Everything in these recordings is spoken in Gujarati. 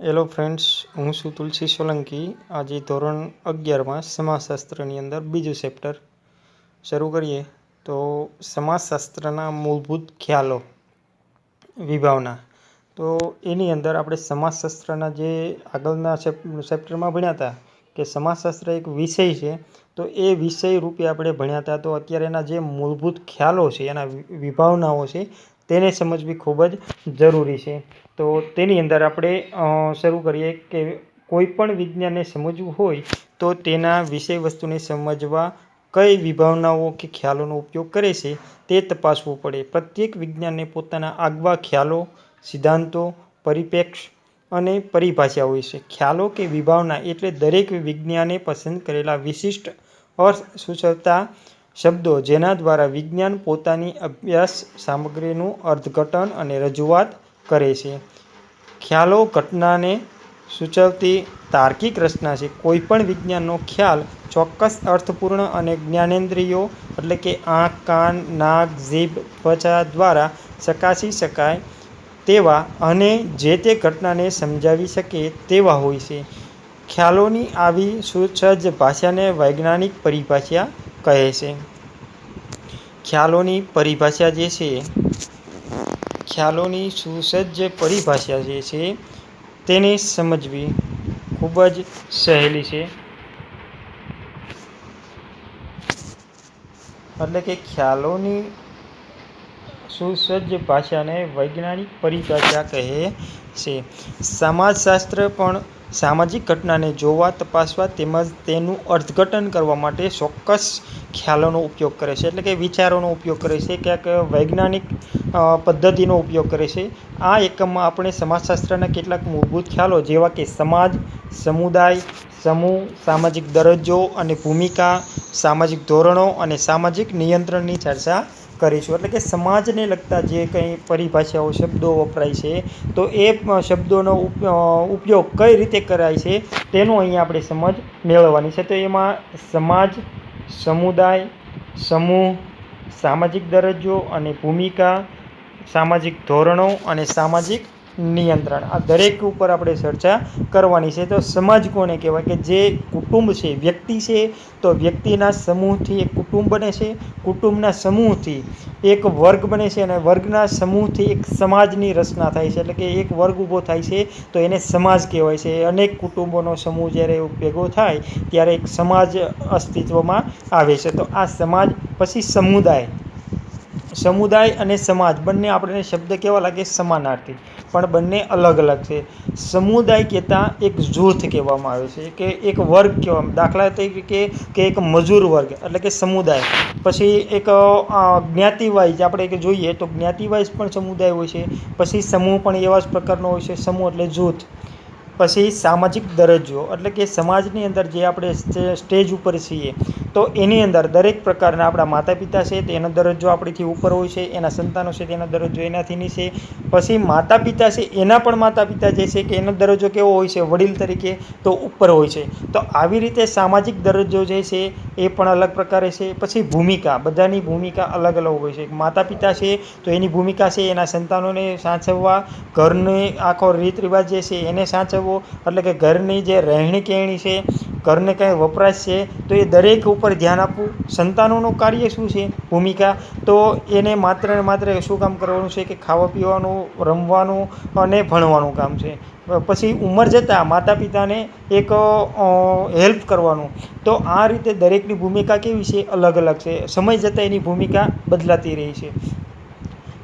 હેલો ફ્રેન્ડ્સ, હું છું તુલસી સોલંકી। આજે ધોરણ 11માં સમાજશાસ્ત્રની અંદર બીજું ચેપ્ટર શરૂ કરીએ તો સમાજશાસ્ત્રના મૂળભૂત ખ્યાલો વિભાવના। તો એની અંદર આપણે સમાજશાસ્ત્રના જે આગળના ચેપ્ટરમાં ભણ્યા હતા કે સમાજશાસ્ત્ર એક વિષય છે, તો એ વિષય રૂપે આપણે ભણ્યા હતા। તો અત્યારે એના જે મૂળભૂત ખ્યાલો છે, એના વિભાવનાઓ છે, તેને સમજવી ખૂબ જ જરૂરી છે। તો તેની અંદર આપણે શરૂ કરીએ કે કોઈ પણ વિજ્ઞાનને સમજવું હોય તો તેના વિષય વસ્તુને સમજવા કઈ વિભાવનાઓ કે ખ્યાલોનો ઉપયોગ કરે છે તે તપાસવું પડે। પ્રત્યેક વિજ્ઞાનને પોતાના આગવા ખ્યાલો, સિદ્ધાંતો, પરિપ્રેક્ષ્ય અને પરિભાષા હોય છે। ખ્યાલો કે વિભાવના એટલે દરેક વિજ્ઞાને પસંદ કરેલા વિશિષ્ટ અર્થ સૂચવતા શબ્દો, જેના દ્વારા વિજ્ઞાન પોતાની અભ્યાસ સામગ્રીનું અર્થઘટન અને રજૂઆત કરે છે। ખ્યાલો ઘટનાને સૂચવતી તાર્કિક રચના છે। કોઈપણ વિજ્ઞાનનો ખ્યાલ ચોક્કસ અર્થપૂર્ણ અને જ્ઞાનેન્દ્રિયો એટલે કે આંખ, કાન, નાક, જીભ, ત્વચા દ્વારા ચકાસી શકાય તેવા અને જે તે ઘટનાને સમજાવી શકે તેવા હોય છે। ખ્યાલોની આવી સુસજ્જ ભાષાને વૈજ્ઞાનિક પરિભાષા કહે છે। ખ્યાલોની પરિભાષા જે છે, ખ્યાલોની સુસજ્જ પરિભાષા જે છે તેને સમજવી ખૂબ જ સહેલી છે। એટલે કે ખ્યાલોની સુસજ્જ ભાષાને વૈજ્ઞાનિક પરિભાષા કહે છે। સમાજશાસ્ત્ર પણ સામાજિક ઘટનાને જોવા, તપાસવા તેમજ તેનું અર્થઘટન કરવા માટે ચોક્કસ ખ્યાલોનો ઉપયોગ કરે છે, એટલે કે વિચારોનો ઉપયોગ કરે છે, ક્યાંક વૈજ્ઞાનિક પદ્ધતિનો ઉપયોગ કરે છે। આ એકમમાં આપણે સમાજશાસ્ત્રના કેટલાક મૂળભૂત ખ્યાલો જેવા કે સમાજ, સમુદાય, સમૂહ, સામાજિક દરજ્જો અને ભૂમિકા, સામાજિક ધોરણો અને સામાજિક નિયંત્રણની ચર્ચા કરીશું। એટલે કે સમાજને લગતા જે કંઈ પરિભાષાઓ, શબ્દો વપરાય છે, તો એ શબ્દોનો ઉપયોગ કઈ રીતે કરાય છે તેનું અહીંયા આપણે સમજ મેળવવાની છે। તો એમાં સમાજ, સમુદાય, સમૂહ, સામાજિક દરજ્જો અને ભૂમિકા, સામાજિક ધોરણો અને સામાજિક નિયંત્રણ, આ દરેક ઉપર આપણે ચર્ચા કરવાની છે। તો સમાજ કોને કહેવાય કે જે કુટુંબ છે, વ્યક્તિ છે, તો વ્યક્તિના સમૂહથી એક કુટુંબ બને છે, કુટુંબના સમૂહથી એક વર્ગ બને છે અને વર્ગના સમૂહથી એક સમાજની રચના થાય છે, એટલે કે એક વર્ગ ઊભો થાય છે તો એને સમાજ કહેવાય છે। અનેક કુટુંબોનો સમૂહ જ્યારે ભેગો થાય ત્યારે એક સમાજ અસ્તિત્વમાં આવે છે। તો આ સમાજ, પછી સમુદાય, સમુદાય અને સમાજ બંને આપણને શબ્દ કેવા લાગે સમાનાર્થી, પણ બંને અલગ અલગ છે। સમુદાય કહેતા એક જૂથ કહેવામાં આવે છે કે એક વર્ગ કહેવામાં, દાખલા તરીકે કે એક મજૂર વર્ગ એટલે કે સમુદાય। પછી એક જ્ઞાતિ વાઇઝ આપણે જોઈએ તો જ્ઞાતિ વાઇઝ પણ સમુદાય હોય છે। પછી સમૂહ પણ એવા જ પ્રકારનો હોય છે, સમૂહ એટલે જૂથ। પછી સામાજિક દરજ્જો એટલે કે સમાજની અંદર જે આપણે સ્ટેજ ઉપર છીએ તો એની અંદર દરેક પ્રકારના આપણા માતા પિતા છે તેનો દરજ્જો આપણીથી ઉપર હોય છે, એના સંતાનો છે તેનો દરજ્જો એનાથી નીચે, પછી માતા પિતા છે એના પણ માતા પિતા જે છે કે એનો દરજ્જો કેવો હોય છે, વડીલ તરીકે, તો ઉપર હોય છે। તો આવી રીતે સામાજિક દરજ્જો જે છે એ પણ અલગ પ્રકારે છે। પછી ભૂમિકા, બધાની ભૂમિકા અલગ અલગ હોય છે। માતા પિતા છે તો એની ભૂમિકા છે એના સંતાનોને સાચવવા, ઘરની આખો રીત રિવાજ જે છે એને સાચવવો, એટલે કે ઘરની જે રહેણી કહેણી છે, ઘરને કંઈ વપરાશ છે તો એ દરેક ઉપર ધ્યાન આપવું। સંતાનોનું કાર્ય શું છે, ભૂમિકા, તો એને માત્ર ને માત્ર શું કામ કરવાનું છે કે ખાવા પીવાનું, રમવાનું અને ભણવાનું કામ છે। પછી ઉંમર જતાં માતા પિતાને એક હેલ્પ કરવાનું। તો આ રીતે દરેકની ભૂમિકા કેવી છે, અલગ અલગ છે, સમય જતાં એની ભૂમિકા બદલાતી રહી છે।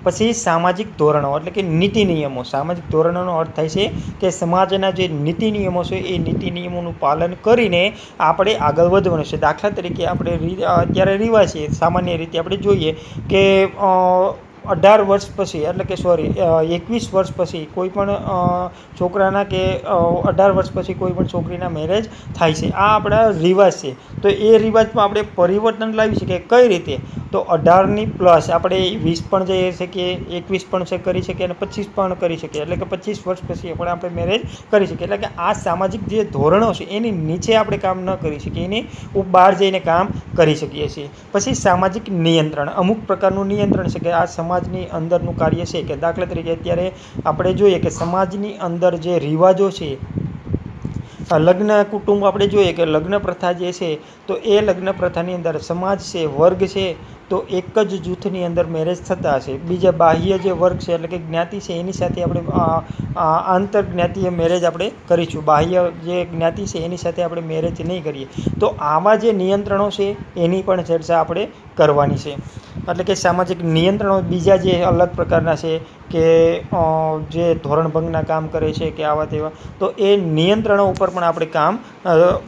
પછી સામાજિક ધોરણો એટલે કે નીતિ નિયમો, સામાજિક ધોરણોનો અર્થ થાય છે કે સમાજના જે નીતિ નિયમો છે એ નીતિ નિયમોનું પાલન કરીને આપણે આગળ વધવાનું છે। દાખલા તરીકે આપણે અત્યારે રિવાજ છે, સામાન્ય રીતે આપણે જોઈએ કે 18 વર્ષ પછી એટલે કે 21 વર્ષ પછી કોઈ પણ છોકરાના કે 18 વર્ષ પછી કોઈ પણ છોકરીના મેરેજ થાય છે, આ આપણા રિવાજ છે। તો એ રિવાજમાં આપણે પરિવર્તન લાવી શકીએ કઈ રીતે, તો 18ની પ્લસ આપણે 20 પણ જઈ શકીએ, 21 પણ કરી શકીએ અને 25 પણ કરી શકીએ, એટલે કે 25 વર્ષ પછી પણ આપણે મેરેજ કરી શકીએ। એટલે કે આ સામાજિક જે ધોરણો છે એની નીચે આપણે કામ ન કરી શકીએ, એની બહાર જઈને કામ કરી શકીએ છીએ। પછી સામાજિક નિયંત્રણ, અમુક પ્રકારનું નિયંત્રણ છે કે આ સમાજ સમાજની અંદરનું કાર્ય છે કે દાખલા તરીકે અત્યારે આપણે જોઈએ કે સમાજની અંદર જે રિવાજો છે, લગ્ન કુટુંબ આપણે જોઈએ કે લગ્ન પ્રથા જે છે તો એ લગ્ન પ્રથાની અંદર સમાજ છે, વર્ગ છે, તો એક જ જૂથની અંદર મેરેજ થતા હશે. બીજા બાહ્ય જે વર્ગ છે એટલે કે જ્ઞાતિ છે એની સાથે આપણે આંતર જ્ઞાતિય મેરેજ આપણે કરીશું, બાહ્ય જે જ્ઞાતિ છે એની સાથે આપણે મેરેજ નહીં કરીએ. તો આવા જે નિયંત્રણો છે એની પણ ચર્ચા આપણે કરવાની છે. એટલે કે સામાજિક નિયંત્રણો બીજા જે અલગ પ્રકારના છે કે જે ધોરણભંગના કામ કરે છે કે આવા તેવા, તો એ નિયંત્રણો ઉપર પણ આપણે કામ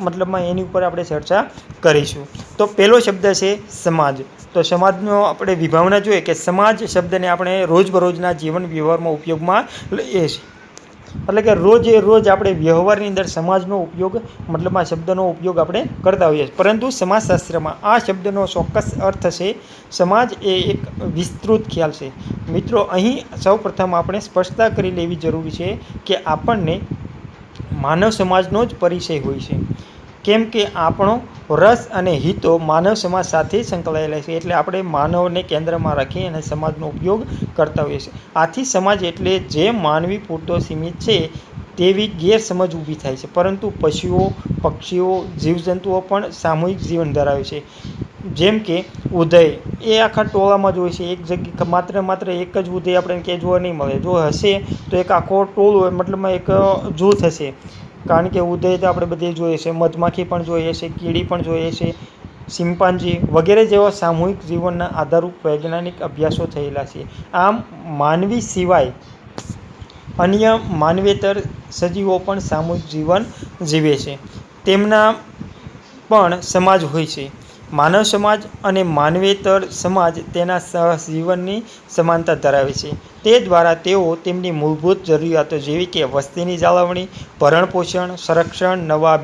મતલબમાં એની ઉપર આપણે ચર્ચા કરીશું. તો પહેલો શબ્દ છે સમાજ. તો સમાજનો આપણે વિભાવના જોઈએ કે સમાજ શબ્દને આપણે રોજબરોજના જીવન વ્યવહારમાં ઉપયોગમાં લઈએ છીએ. એટલે કે રોજે રોજ આપણે વ્યવહારની અંદર સમાજનો ઉપયોગ મતલબમાં શબ્દનો ઉપયોગ આપણે કરતા હોઈએ છીએ. પરંતુ સમાજશાસ્ત્રમાં આ શબ્દનો ચોક્કસ અર્થ છે. સમાજ એ એક વિસ્તૃત ખ્યાલ છે. મિત્રો, અહીં સૌપ્રથમ આપણે સ્પષ્ટતા કરી લેવી જરૂરી છે કે આપણને માનવ સમાજનો જ પરિચય હોય છે. કેમ કે આપણો રસ અને હિતો માનવ સમાજ સાથે સંકળાયેલા છે. એટલે આપણે માનવને કેન્દ્રમાં રાખી અને સમાજનો ઉપયોગ કરતા હોઈએ છીએ. આથી સમાજ એટલે જે માનવી પૂરતો સીમિત છે તેવી ગેરસમજ ઊભી થાય છે. પરંતુ પશુઓ, પક્ષીઓ, જીવજંતુઓ પણ સામૂહિક જીવન ધરાવે છે. જેમ કે ઉદય એ આખા ટોળામાં જ હોય છે. એક જગ્યા માત્ર એક જ ઉદય આપણે ક્યાંય જોવા નહીં મળે. જો હશે તો એક આખો ટોળો મતલબમાં એક જૂથ હશે. કારણ કે ઉદય તો આપણે બધે જોઈએ છે, મધમાખી પણ જોઈએ છે, કીડી પણ જોઈએ છે, ચિમ્પાન્જી વગેરે જેવા સામૂહિક જીવનના આધારરૂપ વૈજ્ઞાનિક અભ્યાસો થયેલા છે. આમ માનવી સિવાય અન્ય માનવેતર સજીવો પણ સામૂહિક જીવન જીવે છે. તેમના પણ સમાજ હોય છે. માનવ સમાજ અને માનવેતર સમાજ તેના સહજીવનની સમાનતા ધરાવે છે. તે દ્વારા તેઓ તેમની મૂળભૂત જરૂરિયાતો જેવી કે વસ્તીની જાળવણી, ભરણપોષણ, સંરક્ષણ, નવા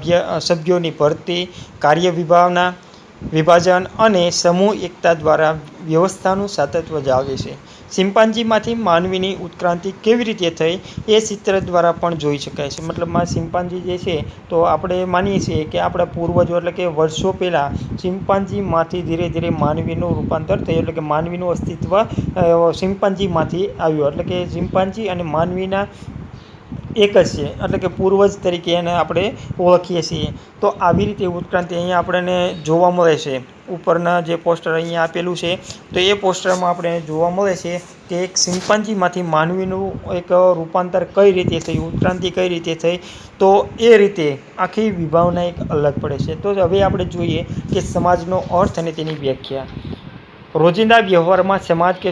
સભ્યોની ભરતી, કાર્ય વિભાજન અને સમૂહ એકતા દ્વારા વ્યવસ્થાનું સાતત્ય જાળવે છે. ચિમ્પાન્જીમાંથી માનવીની ઉત્ક્રાંતિ કેવી રીતે થઈ એ ચિત્ર દ્વારા પણ જોઈ શકાય છે. મતલબમાં ચિમ્પાન્જી જે છે તો આપણે માનીએ છીએ કે આપણા પૂર્વજો એટલે કે વર્ષો પહેલાં ચિમ્પાન્જીમાંથી ધીરે ધીરે માનવીનું રૂપાંતર થયું. એટલે કે માનવીનું અસ્તિત્વ ચિમ્પાન્જીમાંથી આવ્યું. એટલે કે ચિમ્પાન્જી અને માનવીના એક જ છે. એટલે કે પૂર્વજ તરીકે એને આપણે ઓળખીએ છીએ. તો આવી રીતે ઉત્ક્રાંતિ અહીંયા આપણને જોવા મળે છે. ઉપરના જે પોસ્ટર અહીંયા આપેલું છે તો એ પોસ્ટરમાં આપણે જોવા મળે છે કે એક ચિમ્પાન્જીમાંથી માનવીનું એક રૂપાંતર કઈ રીતે થયું, ઉત્ક્રાંતિ કઈ રીતે થઈ, તો એ રીતે આખી વિભાવના એક અલગ પડે છે. તો હવે આપણે જોઈએ કે સમાજનો અર્થ અને તેની વ્યાખ્યા. રોજિંદા વ્યવહારમાં સમાજ કે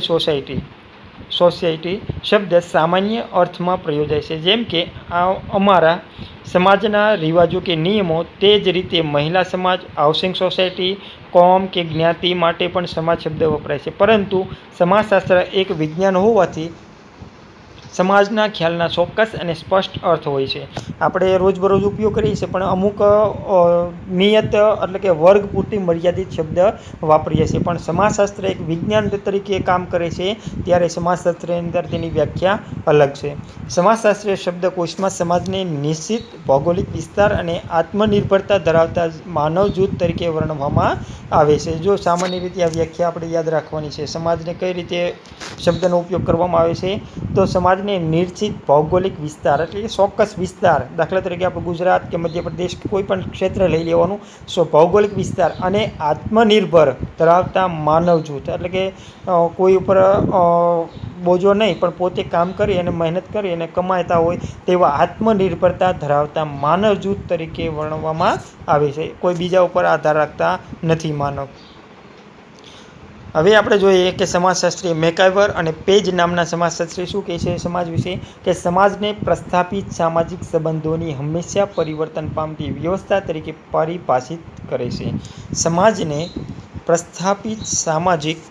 સોસાયટી શબ્દ સામાન્ય અર્થમાં પ્રયોજાય છે. જેમ કે અમારા સમાજના રિવાજો કે નિયમો, તે જ રીતે મહિલા સમાજ, હાઉસિંગ સોસાયટી, કોમ કે જ્ઞાતિ માટે પણ સમાજ શબ્દ વપરાય છે. પરંતુ સમાજશાસ્ત્ર એક વિજ્ઞાન હોવાથી સમાજના ખ્યાલના ચોક્કસ અને સ્પષ્ટ અર્થ હોય છે. આપણે રોજબરોજ ઉપયોગ કરીએ છીએ પણ અમુક નિયત એટલે કે વર્ગ પૂરતી મર્યાદિત શબ્દ વાપરીએ છીએ. પણ સમાજશાસ્ત્ર એક વિજ્ઞાન તરીકે કામ કરે છે ત્યારે સમાજશાસ્ત્રની અંદર તેની વ્યાખ્યા અલગ છે. સમાજશાસ્ત્રીય શબ્દકોશમાં સમાજને નિશ્ચિત ભૌગોલિક વિસ્તાર અને આત્મનિર્ભરતા ધરાવતા માનવ જૂથ તરીકે વર્ણવવામાં આવે છે. જો સામાન્ય રીતે આ વ્યાખ્યા આપણે યાદ રાખવાની છે. સમાજને કઈ રીતે શબ્દનો ઉપયોગ કરવામાં આવે છે તો સમાજને નિશ્ચિત ભૌગોલિક વિસ્તાર એટલે કે ચોક્કસ વિસ્તાર, દાખલા તરીકે આપણે ગુજરાત કે મધ્યપ્રદેશ કે કોઈ પણ ક્ષેત્ર લઈ લેવાનું, ભૌગોલિક વિસ્તાર અને આત્મનિર્ભર ધરાવતા માનવ જૂથ એટલે કે કોઈ ઉપર બોજો નહીં પણ પોતે કામ કરી અને મહેનત કરી અને કમાતા હોય તેવા આત્મનિર્ભરતા ધરાવતા માનવ જૂથ તરીકે વર્ણવવામાં આવે છે. કોઈ બીજા ઉપર આધાર રાખતા નથી માનવ. હવે આપણે જોઈએ કે સમાજશાસ્ત્રી મેકાઇવર અને પેજ નામના સમાજશાસ્ત્રી શું કહે છે સમાજ વિશે, કે સમાજને પ્રસ્થાપિત સામાજિક સંબંધોની હંમેશા પરિવર્તન પામતી વ્યવસ્થા તરીકે પરિભાષિત કરે છે. સમાજને પ્રસ્થાપિત સામાજિક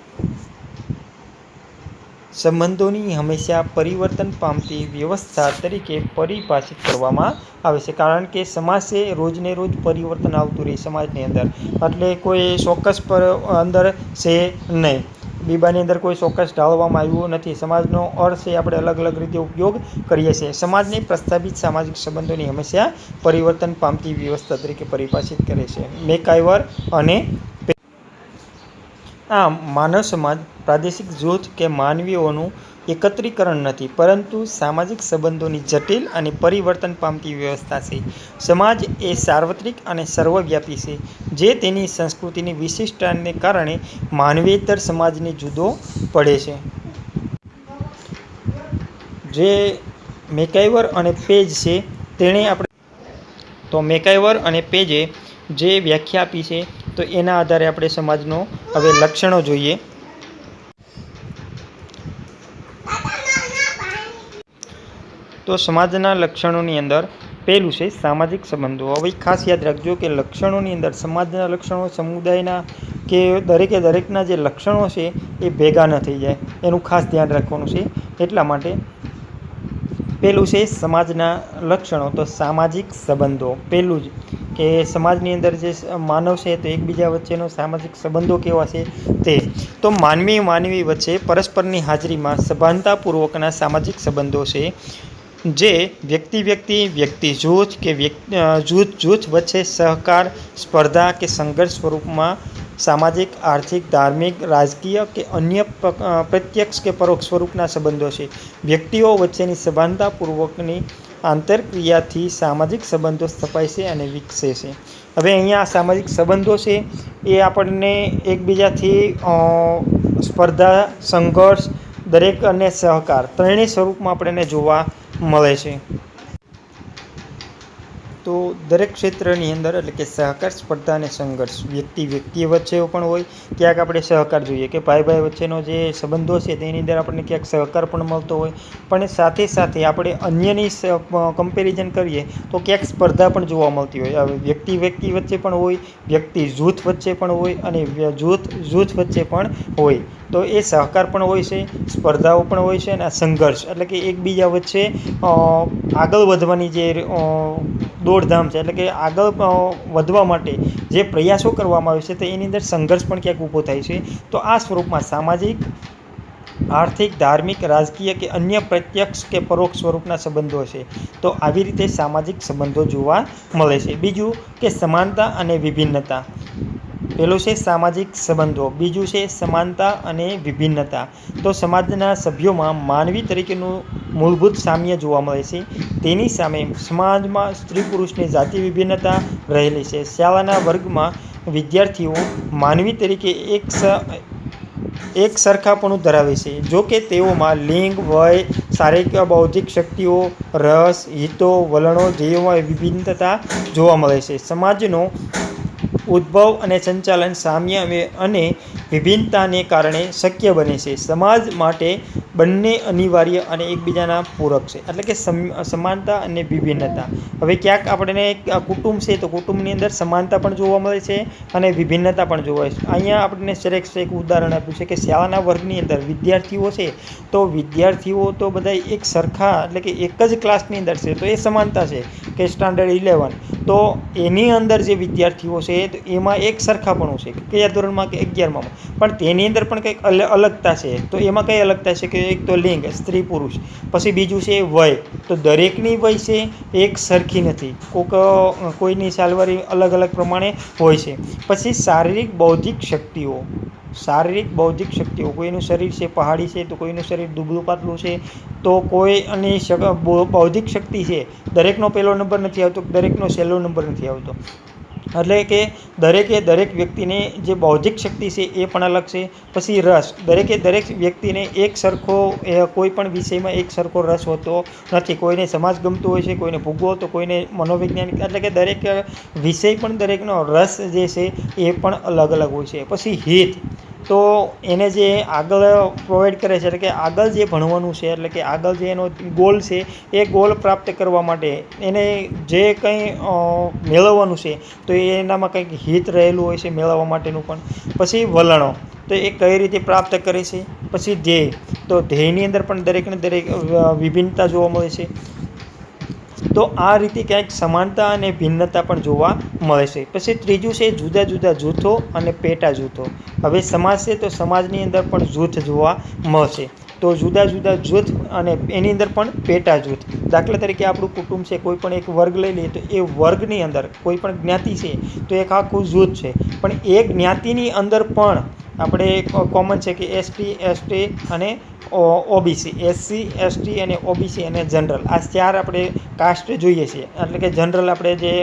સંબંધોની હંમેશા પરિવર્તન પામતી વ્યવસ્થા તરીકે પરિભાષિત કરવામાં આવે છે. કારણ કે સમાજ છે રોજને રોજ પરિવર્તન આવતું રહે સમાજની અંદર. એટલે કોઈ ચોક્કસ પર અંદર છે નહીં. બીબાની અંદર કોઈ ચોક્કસ ઢાળવામાં આવ્યું નથી. સમાજનો અર્થ છે આપણે અલગ અલગ રીતે ઉપયોગ કરીએ છીએ. સમાજને પ્રસ્થાપિત સામાજિક સંબંધોની હંમેશા પરિવર્તન પામતી વ્યવસ્થા તરીકે પરિભાષિત કરે છે મેકાઇવર અને આમ માનવ સમાજ પ્રાદેશિક જૂથ કે માનવીઓનું એકત્રીકરણ નથી, પરંતુ સામાજિક સંબંધોની જટિલ અને પરિવર્તન પામતી વ્યવસ્થા છે. સમાજ એ સાર્વત્રિક અને સર્વવ્યાપી છે, જે તેની સંસ્કૃતિની વિશિષ્ટતાને કારણે માનવેતર સમાજથી જુદો પડે છે. જે મેકાઇવર અને પેજ છે તેણે મેકાઇવર અને પેજે જે વ્યાખ્યા આપી છે, તો એના આધારે આપણે સમાજનો હવે લક્ષણો જોઈએ. તો સમાજના લક્ષણોની અંદર પહેલું છે સામાજિક સંબંધો. હવે ખાસ યાદ રાખજો કે લક્ષણોની અંદર સમાજના લક્ષણો, સમુદાયના કે દરેકના જે લક્ષણો છે એ ભેગા ન થઈ જાય, એનું ખાસ ધ્યાન રાખવાનું છે. એટલા માટે પહેલું છે સમાજના લક્ષણો, તો સામાજિક સંબંધો. પહેલું જ કે સમાજની અંદર જે માનવ છે તો એકબીજા વચ્ચેનો સામાજિક સંબંધો કેવા છે તે. તો માનવી વચ્ચે પરસ્પરની હાજરીમાં સભાનતાપૂર્વકના સામાજિક સંબંધો છે, જે વ્યક્તિ જૂથ કે જૂથ વચ્ચે સહકાર, સ્પર્ધા કે સંઘર્ષ સ્વરૂપમાં સામાજિક, આર્થિક, ધાર્મિક, રાજકીય કે અન્ય પ્રત્યક્ષ કે પરોક્ષ સ્વરૂપના સંબંધો છે. વ્યક્તિઓ વચ્ચેની સભાનતાપૂર્વકની આંતરક્રિયાથી સામાજિક સંબંધો સ્થપાય છે અને વિકસે છે. હવે અહીંયા સામાજિક સંબંધો છે એ આપણને એકબીજાથી સ્પર્ધા, સંઘર્ષ, દરેક અને સહકાર ત્રણેય સ્વરૂપમાં આપણને જોવા મળે છે. તો દરેક ક્ષેત્રની અંદર એટલે કે સહકાર, સ્પર્ધા અને સંઘર્ષ વ્યક્તિ વચ્ચે પણ હોય, ક્યાંક આપણે સહકાર જોઈએ કે ભાઈ વચ્ચેનો જે સંબંધો છે તેની અંદર આપણને ક્યાંક સહકાર પણ મળતો હોય, પણ સાથે સાથે આપણે અન્યની કમ્પેરિઝન કરીએ તો ક્યાંક સ્પર્ધા પણ જોવા મળતી હોય. હવે વ્યક્તિ વચ્ચે પણ હોય, વ્યક્તિ જૂથ વચ્ચે પણ હોય અને જૂથ વચ્ચે પણ હોય. તો એ સહકાર પણ હોય છે, સ્પર્ધાઓ પણ હોય છે, અને આ સંઘર્ષ એટલે કે એકબીજા વચ્ચે આગળ વધવાની જે દોડધામ છે, એટલે કે આગળ વધવા માટે જે પ્રયાસો કરવામાં આવે છે તો એની અંદર સંઘર્ષ પણ ક્યાંક ઊભો થાય છે. તો આ સ્વરૂપમાં સામાજિક, આર્થિક, ધાર્મિક, રાજકીય કે અન્ય પ્રત્યક્ષ કે પરોક્ષ સ્વરૂપના સંબંધો છે. તો આવી રીતે સામાજિક સંબંધો જોવા મળે છે. બીજું કે સમાનતા અને વિભિન્નતા. પહેલું છે સામાજિક સંબંધો, બીજું છે સમાનતા અને વિભિન્નતા. તો સમાજના સભ્યોમાં માનવી તરીકેનું મૂળભૂત સામ્ય જોવા મળે છે. તેની સામે સમાજમાં સ્ત્રી પુરુષની જાતિ વિભિન્નતા રહેલી છે. શાળાના વર્ગમાં વિદ્યાર્થીઓ માનવી તરીકે એક સરખાપણું ધરાવે છે, જો કે તેઓમાં લિંગ, વય, શારીરિક બૌદ્ધિક શક્તિઓ, રસ, હિતો, વલણો જેવીમાં વિભિન્નતા જોવા મળે છે. સમાજનો ઉદ્ભવ અને સંચાલન સામ્ય અને વિભિન્નતાને કારણે શક્ય બને છે. સમાજ માટે બંને અનિવાર્ય અને એકબીજાના પૂરક છે, એટલે કે સમાનતા અને વિભિન્નતા. હવે ક્યાંક આપણને કુટુંબ છે તો કુટુંબની અંદર સમાનતા પણ જોવા મળે છે અને વિભિન્નતા પણ જોવા મળે છે. અહીંયા આપણને એક ઉદાહરણ આપ્યું છે કે શાળાના વર્ગની અંદર વિદ્યાર્થીઓ છે તો વિદ્યાર્થીઓ તો બધા એક સરખા એટલે કે એક જ ક્લાસની અંદર છે, તો એ સમાનતા છે કે સ્ટાન્ડર્ડ 11. તો એની અંદર જે વિદ્યાર્થીઓ છે તો એમાં એક સરખાપણું છે કે કયા ધોરણમાં કે 11માં, પણ તેની અંદર પણ કંઈક અલગતા છે. તો એમાં કઈ અલગતા છે કે એક તો લિંગ, સ્ત્રી પુરુષ, પછી બીજું છે વય. તો દરેકની વય છે એક સરખી નથી, કોઈની સાલવારી અલગ પ્રમાણે હોય છે. પછી શારીરિક બૌદ્ધિક શક્તિઓ, કોઈનું શરીર છે પહાડી છે તો કોઈનું શરીર દુબળું પાતળું છે. તો કોઈની બૌદ્ધિક શક્તિ છે, દરેકનો પહેલો નંબર નથી આવતો, દરેકનો છેલ્લો નંબર નથી આવતો. એટલે કે દરેક વ્યક્તિને જે બૌદ્ધિક શક્તિ છે એ પણ અલગ છે. પછી રસ, દરેક વ્યક્તિને એક સરખો કોઈ પણ વિષયમાં એક સરખો રસ હોતો નથી. કોઈને સમાજ ગમતો હોય છે, કોઈને ભૂગોળ, તો કોઈને મનોવૈજ્ઞાનિક, એટલે કે દરેક વિષય પણ દરેકનો રસ જે છે એ પણ અલગ હોય છે. પછી હિત, તો એને જે આગળ પ્રોવાઈડ કરે છે, એટલે કે આગળ જે ભણવાનું છે, એટલે કે આગળ જે એનો ગોલ છે એ ગોલ પ્રાપ્ત કરવા માટે એને જે કંઈ મેળવવાનું છે તો એનામાં કંઈક હિત રહેલું હોય છે મેળવવા માટેનું પણ. પછી વલણો, તો એ કઈ રીતે પ્રાપ્ત કરે છે. પછી ધ્યેય, તો ધ્યેયની અંદર પણ દરેક વિભિન્નતા જોવા મળે છે. તો આ રીતે ક્યાંક સમાનતા અને ભિન્નતા પણ જોવા મળે છે. પછી ત્રીજું છે જુદા જૂથો અને પેટા જૂથો. હવે સમાજ છે તો સમાજની અંદર પણ જૂથ જોવા મળશે. તો જુદા જૂથ અને એની અંદર પણ પેટા જૂથ. દાખલા તરીકે આપણું કુટુંબ છે, કોઈ પણ એક વર્ગ લઈ લઈએ તો એ વર્ગની અંદર કોઈ પણ જ્ઞાતિ છે તો એક આખું જૂથ છે, પણ એ જ્ઞાતિની અંદર પણ આપણે કોમન છે કે એસટી, એસટી અને ઓબીસી, એસસી, એસટી અને ઓબીસી અને જનરલ, આ 4 આપણે કાસ્ટ જોઈએ છીએ. એટલે કે જનરલ આપણે જે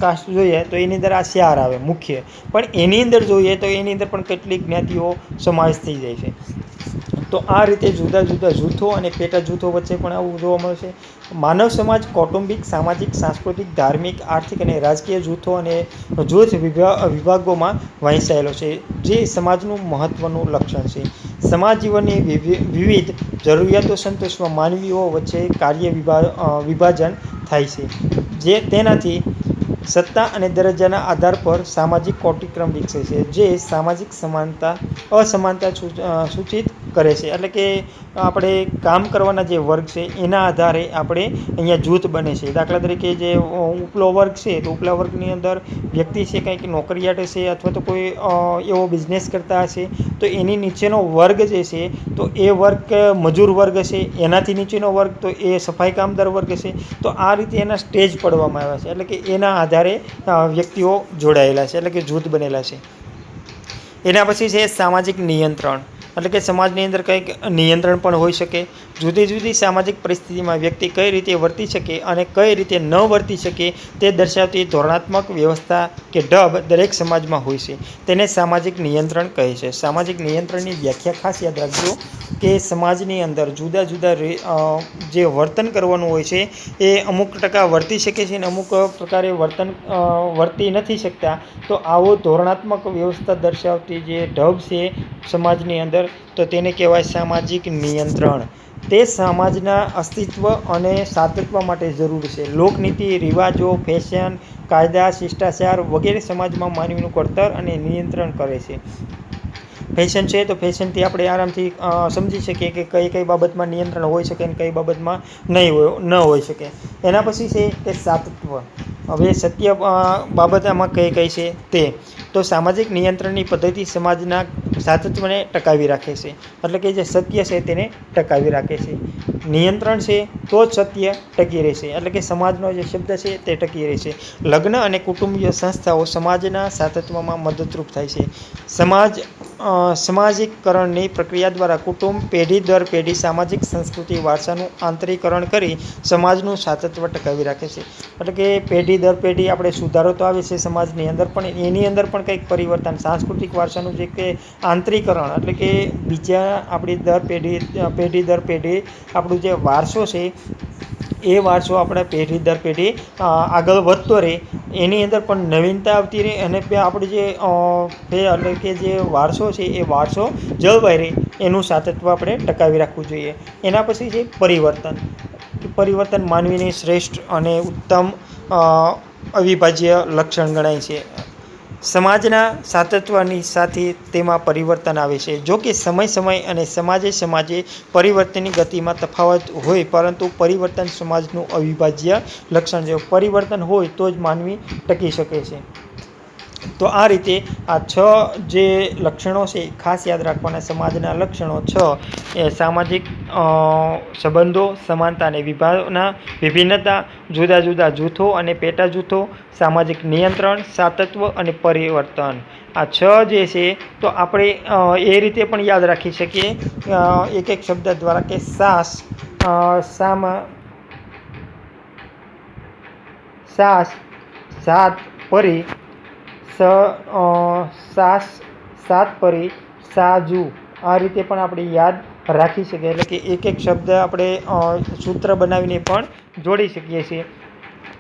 કાસ્ટ જોઈએ તો એની અંદર આ 4 આવે મુખ્ય, પણ એની અંદર જોઈએ તો એની અંદર પણ કેટલીક જ્ઞાતિઓ સમાવેશ થઈ જાય છે. તો આ રીતે જુદા જુદા જૂથો અને પેટા જૂથો વચ્ચે પણ આવું જોવા મળશે. માનવ સમાજ કૌટુંબિક, સામાજિક, સાંસ્કૃતિક, ધાર્મિક, આર્થિક અને રાજકીય જૂથો અને જૂથ વિભાગોમાં વહેંચાયેલો છે, જે સમાજનું મહત્વનું લક્ષણ છે. સમાજ જીવનની વિવિધ જરૂરિયાતો સંતોષવા માનવીઓ વચ્ચે કાર્ય વિભાજન થાય છે, જે તેનાથી સત્તા અને દરજ્જાના આધાર પર સામાજિક કોટિક્રમ વિકસે છે, જે સામાજિક અસમાનતા સૂચિત કરે છે. એટલે કે આપણે કામ કરવાના જે વર્ગ છે એના આધારે આપણે અહીંયા જૂથ બને છે. દાખલા તરીકે જે ઉપલો વર્ગ છે તો ઉપલા વર્ગની અંદર વ્યક્તિ છે કંઈક નોકરિયાત હશે અથવા તો કોઈ એવો બિઝનેસ કરતા હશે, તો એની નીચેનો વર્ગ જે છે તો એ વર્ગ મજૂર વર્ગ હશે, એનાથી નીચેનો વર્ગ તો એ સફાઈ કામદાર વર્ગ હશે. તો આ રીતે એના સ્ટેજ પડવામાં આવ્યા છે, એટલે કે એના આધારે વ્યક્તિઓ જોડાયેલા છે, એટલે કે જૂથ બનેલા છે. એના પછી છે સામાજિક નિયંત્રણ, એટલે કે સમાજની અંદર કંઈક નિયંત્રણ પણ હોઈ શકે. જુદી જુદી સામાજિક પરિસ્થિતિમાં વ્યક્તિ કઈ રીતે વર્તી શકે અને કઈ રીતે ન વર્તી શકે તે દર્શાવતી ધોરણાત્મક વ્યવસ્થા કે ઢબ દરેક સમાજમાં હોય છે. તેને સામાજિક નિયંત્રણ કહે છે. સામાજિક નિયંત્રણની વ્યાખ્યા ખાસ યાદ રાખજો કે સમાજની અંદર જુદા જુદા જે વર્તન કરવાનું હોય છે એ અમુક ટકા વર્તી શકે છે અને અમુક પ્રકારે વર્તી નથી શકતા. તો આવો ધોરણાત્મક વ્યવસ્થા દર્શાવતી જે ઢબ છે સમાજની અંદર, તો તેને કહેવાય સામાજિક નિયંત્રણ. તે સમાજના અસ્તિત્વ અને સાતત્વ માટે જરૂરી છે. લોકનીતિ, રિવાજો, ફેશન, કાયદા, શિષ્ટાચાર વગેરે સમાજમાં માનવીનું ઘડતર અને નિયંત્રણ કરે છે. ફેશન છે તો ફેશનથી આપણે આરામથી સમજી શકીએ કે કઈ કઈ બાબતમાં નિયંત્રણ હોઈ શકે અને કઈ બાબતમાં ન હોઈ શકે. એના પછી છે કે સાતત્વ. હવે સત્ય બાબત આમાં કઈ કઈ છે તે, તો સામાજિક નિયંત્રણની પદ્ધતિ સમાજના સાતત્વને ટકાવી રાખે છે, એટલે કે જે સત્ય છે તેને ટકાવી રાખે છે. નિયંત્રણ છે તો જ સત્ય ટકી રહેશે, એટલે કે સમાજનો જે શબ્દ છે તે ટકી રહેશે. લગ્ન અને કુટુંબીય સંસ્થાઓ સમાજના સાતત્વમાં મદદરૂપ થાય છે. સમાજીકરણની પ્રક્રિયા દ્વારા કુટુંબ પેઢી દર પેઢી સામાજિક સંસ્કૃતિ વારસાનું આંતરીકરણ કરી સમાજનું સાતત્વ ટકાવી રાખે છે. એટલે કે પેઢી દર પેઢી આપણે સુધારો તો આવે છે સમાજની અંદર, પણ એની અંદર પણ કંઈક પરિવર્તન, સાંસ્કૃતિક વારસાનું જે કે આંતરીકરણ, એટલે કે બીજા આપણી પેઢી દર પેઢી આપણું જે વારસો છે એ વારસો આપણે પેઢી દર પેઢી આગળ વધતો રહે, એની અંદર પણ નવીનતા આવતી રહે અને આપણે જે એટલે કે જે વારસો છે એ વારસો જળવાઈ રહે એનું સાતત્વ આપણે ટકાવી રાખવું જોઈએ. એના પછી છે પરિવર્તન. પરિવર્તન માનવીની શ્રેષ્ઠ અને ઉત્તમ અવિભાજ્ય લક્ષણ ગણાય છે. સમાજના સાતત્વની સાથે તેમાં પરિવર્તન આવે છે. જો કે સમય અને સમાજે પરિવર્તનની ગતિમાં તફાવત હોય, પરંતુ પરિવર્તન સમાજનું અવિભાજ્ય લક્ષણ છે. પરિવર્તન હોય તો જ માનવી ટકી શકે છે. તો આ રીતે આ 6 જે લક્ષણો છે ખાસ યાદ રાખવાના. સમાજના લક્ષણો 6 એ સામાજિક સંબંધો, સમાનતા અને વિભિન્નતા, જુદા જુદા જૂથો અને પેટા જૂથો, સામાજિક નિયંત્રણ, સાતત્વ અને પરિવર્તન. આ 6 જે છે તો આપણે એ રીતે પણ યાદ રાખી શકીએ એક એક શબ્દ દ્વારા કે સાત પરી, સાત પરી, સાજુ. આ રીતે પણ આપણે યાદ રાખી શકીએ, એટલે કે એક એક શબ્દ આપણે સૂત્ર બનાવીને પણ જોડી શકીએ છીએ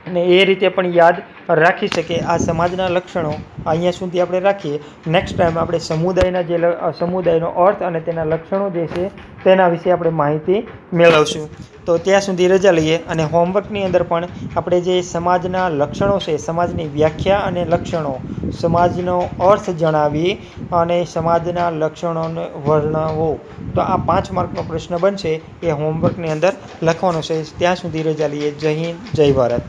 અને એ રીતે પણ યાદ રાખી શકીએ. આ સમાજના લક્ષણો અહીંયા સુધી આપણે રાખીએ. નેક્સ્ટ ટાઈમ આપણે સમુદાયનો અર્થ અને તેના લક્ષણો જે છે તેના વિશે આપણે માહિતી મેળવશું. તો ત્યાં સુધી રજા લઈએ અને હોમવર્કની અંદર પણ આપણે જે સમાજના લક્ષણો છે, સમાજની વ્યાખ્યા અને લક્ષણો, સમાજનો અર્થ જણાવી અને સમાજના લક્ષણોને વર્ણવો. તો આ 5 માર્કનો પ્રશ્ન બનશે, એ હોમવર્કની અંદર લખવાનો છે. ત્યાં સુધી રજા લઈએ. જય હિન્દ, જય ભારત.